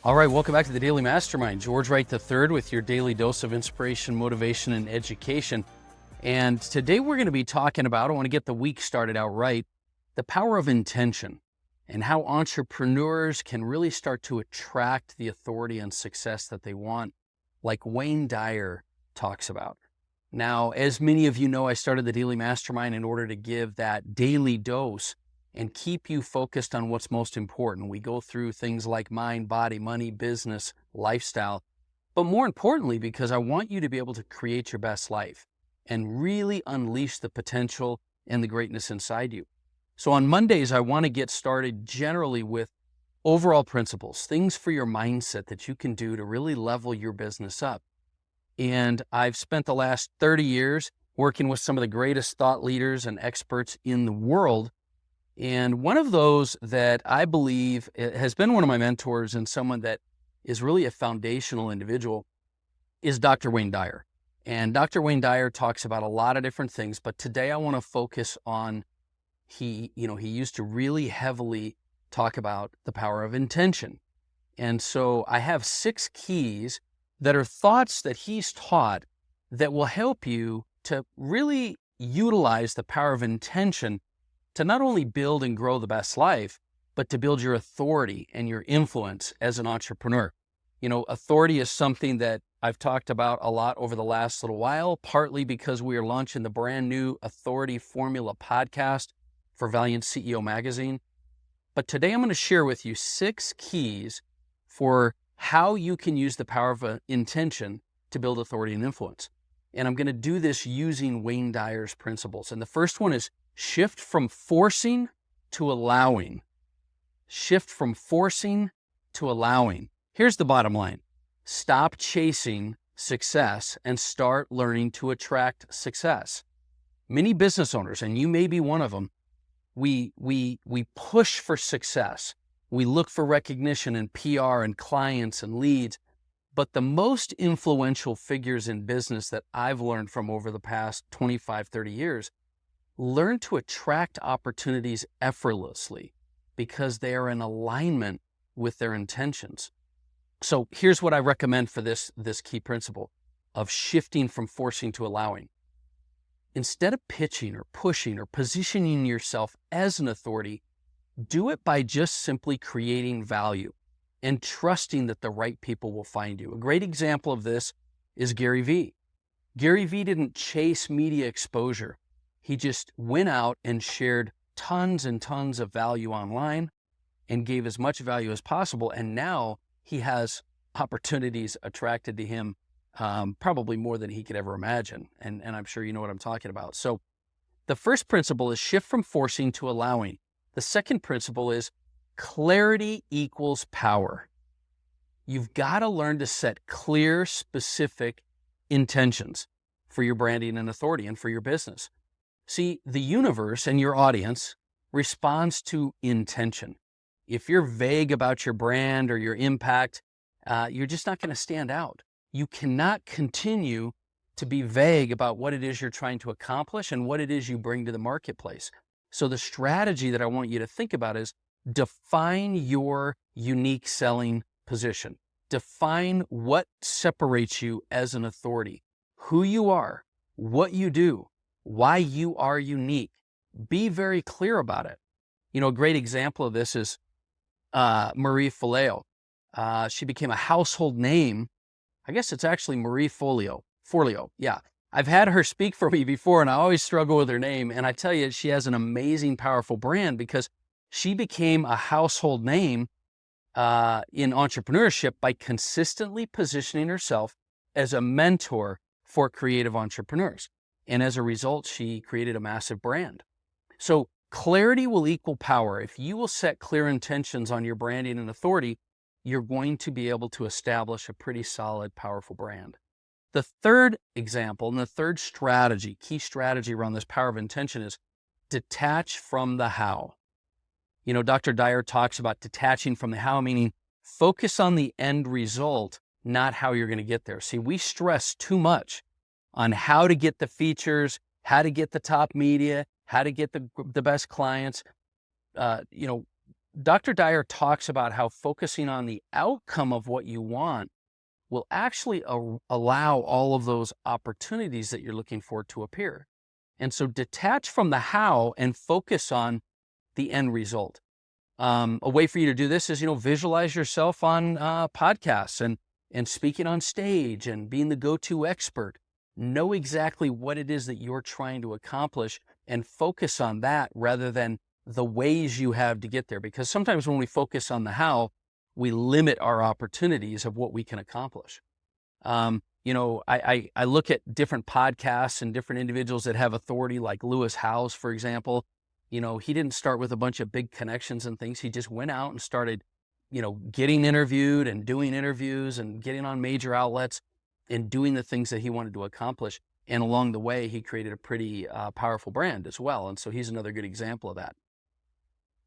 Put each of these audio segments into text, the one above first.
All right, welcome back to the Daily Mastermind. George Wright III with your daily dose of inspiration, motivation, and education. And today we're going to be talking about, I want to get the week started out right, the power of intention and how entrepreneurs can really start to attract the authority and success that they want, like Wayne Dyer talks about. Now, as many of you know, I started the Daily Mastermind in order to give that daily dose and keep you focused on what's most important. We go through things like mind, body, money, business, lifestyle, but more importantly, because I want you to be able to create your best life and really unleash the potential and the greatness inside you. So on Mondays, I want to get started generally with overall principles, things for your mindset that you can do to really level your business up. And I've spent the last 30 years working with some of the greatest thought leaders and experts in the world. And one of those that I believe has been one of my mentors and someone that is really a foundational individual is Dr. Wayne Dyer. And Dr. Wayne Dyer talks about a lot of different things, but today I want to focus on, he used to really heavily talk about the power of intention. And so I have 6 keys that are thoughts that he's taught that will help you to really utilize the power of intention to not only build and grow the best life, but to build your authority and your influence as an entrepreneur. You know, authority is something that I've talked about a lot over the last little while, partly because we are launching the brand new Authority Formula podcast for Valiant CEO magazine. But today I'm going to share with you 6 keys for how you can use the power of intention to build authority and influence. And I'm going to do this using Wayne Dyer's principles. And the first one is shift from forcing to allowing. Shift from forcing to allowing. Here's the bottom line. Stop chasing success and start learning to attract success. Many business owners, and you may be one of them, we push for success. We look for recognition and PR and clients and leads. But the most influential figures in business that I've learned from over the past 25, 30 years learn to attract opportunities effortlessly because they are in alignment with their intentions. So here's what I recommend for this key principle of shifting from forcing to allowing. Instead of pitching or pushing or positioning yourself as an authority, do it by just simply creating value and trusting that the right people will find you. A great example of this is Gary Vee. Gary Vee didn't chase media exposure. He just went out and shared tons and tons of value online and gave as much value as possible. And now he has opportunities attracted to him, probably more than he could ever imagine. And I'm sure you know what I'm talking about. So the first principle is shift from forcing to allowing. The second principle is clarity equals power. You've got to learn to set clear, specific intentions for your branding and authority and for your business. See, the universe and your audience responds to intention. If you're vague about your brand or your impact, you're just not going to stand out. You cannot continue to be vague about what it is you're trying to accomplish and what it is you bring to the marketplace. So the strategy that I want you to think about is define your unique selling position. Define what separates you as an authority, who you are, what you do, why you are unique. Be very clear about it. You know, a great example of this is Marie Forleo. She became a household name. I guess it's actually Marie Forleo. Yeah. I've had her speak for me before, and I always struggle with her name. And I tell you, she has an amazing, powerful brand because she became a household name in entrepreneurship by consistently positioning herself as a mentor for creative entrepreneurs. And as a result, she created a massive brand. So clarity will equal power. If you will set clear intentions on your branding and authority, you're going to be able to establish a pretty solid, powerful brand. The third example and the third strategy, key strategy around this power of intention is detach from the how. You know, Dr. Dyer talks about detaching from the how, meaning focus on the end result, not how you're going to get there. See, we stress too much on how to get the features, how to get the top media, how to get the best clients. Dr. Dyer talks about how focusing on the outcome of what you want will actually allow all of those opportunities that you're looking for to appear. And so detach from the how and focus on the end result. A way for you to do this is, visualize yourself on podcasts and speaking on stage and being the go-to expert. Know exactly what it is that you're trying to accomplish and focus on that rather than the ways you have to get there. Because sometimes when we focus on the how, we limit our opportunities of what we can accomplish. I look at different podcasts and different individuals that have authority, like Lewis Howes, for example. He didn't start with a bunch of big connections and things. He just went out and started, getting interviewed and doing interviews and getting on major outlets and doing the things that he wanted to accomplish. And along the way, he created a pretty powerful brand as well. And so he's another good example of that.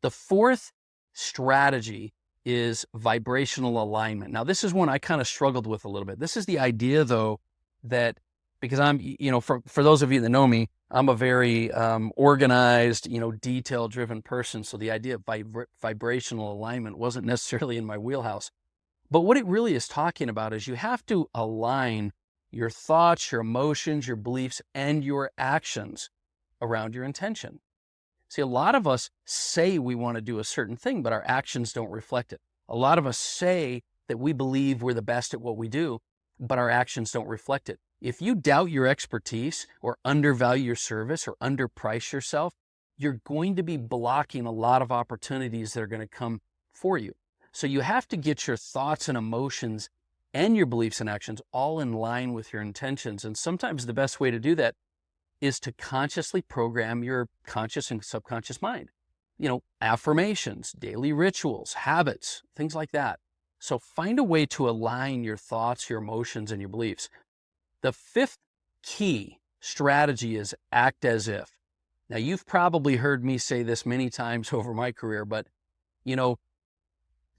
The fourth strategy is vibrational alignment. Now, this is one I kind of struggled with a little bit. This is the idea, though, that because I'm, for those of you that know me, I'm a very organized, detail-driven person. So the idea of vibrational alignment wasn't necessarily in my wheelhouse. But what it really is talking about is you have to align your thoughts, your emotions, your beliefs, and your actions around your intention. See, a lot of us say we want to do a certain thing, but our actions don't reflect it. A lot of us say that we believe we're the best at what we do, but our actions don't reflect it. If you doubt your expertise or undervalue your service or underprice yourself, you're going to be blocking a lot of opportunities that are going to come for you. So you have to get your thoughts and emotions and your beliefs and actions all in line with your intentions. And sometimes the best way to do that is to consciously program your conscious and subconscious mind. Affirmations, daily rituals, habits, things like that. So find a way to align your thoughts, your emotions, and your beliefs. The fifth key strategy is act as if. Now, you've probably heard me say this many times over my career, but,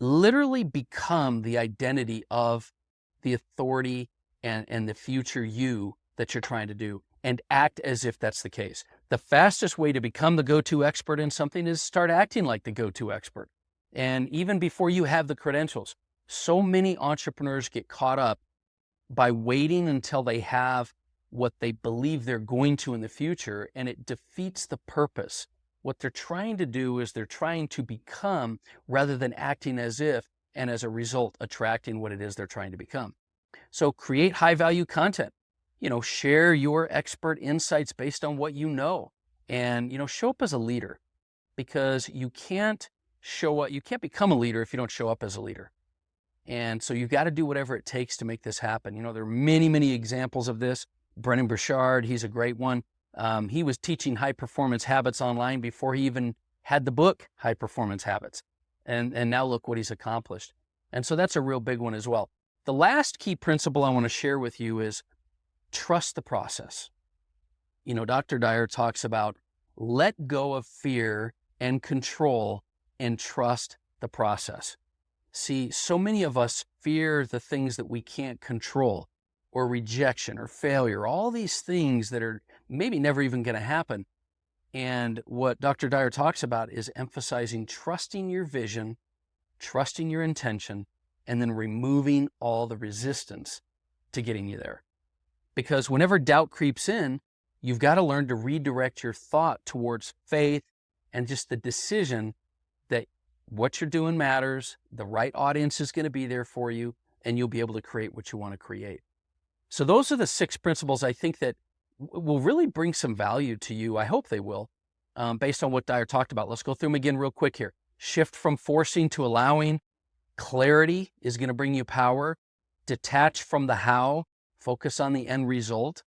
literally become the identity of the authority and the future you that you're trying to do, and act as if that's the case. The fastest way to become the go-to expert in something is start acting like the go-to expert. And even before you have the credentials, so many entrepreneurs get caught up by waiting until they have what they believe they're going to in the future, and it defeats the purpose. What they're trying to do is they're trying to become rather than acting as if, and as a result, attracting what it is they're trying to become. So create high-value content. Share your expert insights based on what you know, and, show up as a leader, because you can't become a leader if you don't show up as a leader. And so you've got to do whatever it takes to make this happen. There are many, many examples of this. Brendon Burchard, he's a great one. He was teaching high performance habits online before he even had the book, High Performance Habits. And now look what he's accomplished. And so that's a real big one as well. The last key principle I want to share with you is trust the process. Dr. Dyer talks about let go of fear and control and trust the process. See, so many of us fear the things that we can't control, or rejection or failure, all these things that are maybe never even going to happen. And what Dr. Dyer talks about is emphasizing trusting your vision, trusting your intention, and then removing all the resistance to getting you there. Because whenever doubt creeps in, you've got to learn to redirect your thought towards faith and just the decision that what you're doing matters, the right audience is going to be there for you, and you'll be able to create what you want to create. So those are the 6 principles I think that will really bring some value to you. I hope they will, based on what Dyer talked about. Let's go through them again real quick here. Shift from forcing to allowing. Clarity is going to bring you power. Detach from the how. Focus on the end result.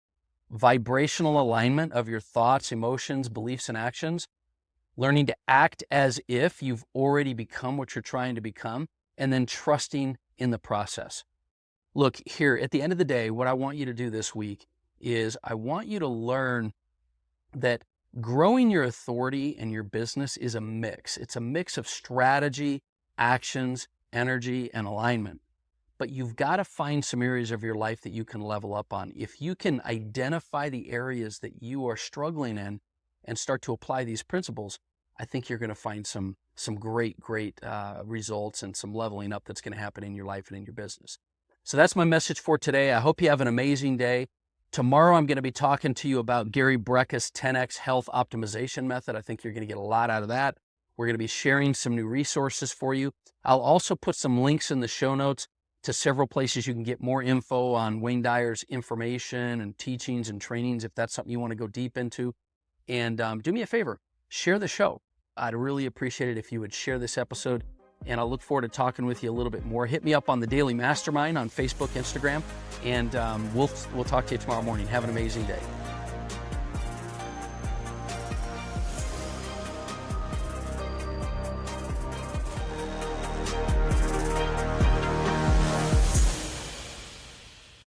Vibrational alignment of your thoughts, emotions, beliefs, and actions. Learning to act as if you've already become what you're trying to become, and then trusting in the process. Look, here, at the end of the day, what I want you to do this week is I want you to learn that growing your authority and your business is a mix. It's a mix of strategy, actions, energy, and alignment. But you've got to find some areas of your life that you can level up on. If you can identify the areas that you are struggling in and start to apply these principles, I think you're going to find some great results and some leveling up that's going to happen in your life and in your business. So that's my message for today. I hope you have an amazing day. Tomorrow, I'm going to be talking to you about Gary Brecka's 10X Health Optimization Method. I think you're going to get a lot out of that. We're going to be sharing some new resources for you. I'll also put some links in the show notes to several places you can get more info on Wayne Dyer's information and teachings and trainings if that's something you want to go deep into. And do me a favor, share the show. I'd really appreciate it if you would share this episode, and I'll look forward to talking with you a little bit more. Hit me up on the Daily Mastermind on Facebook, Instagram, and we'll talk to you tomorrow morning. Have an amazing day.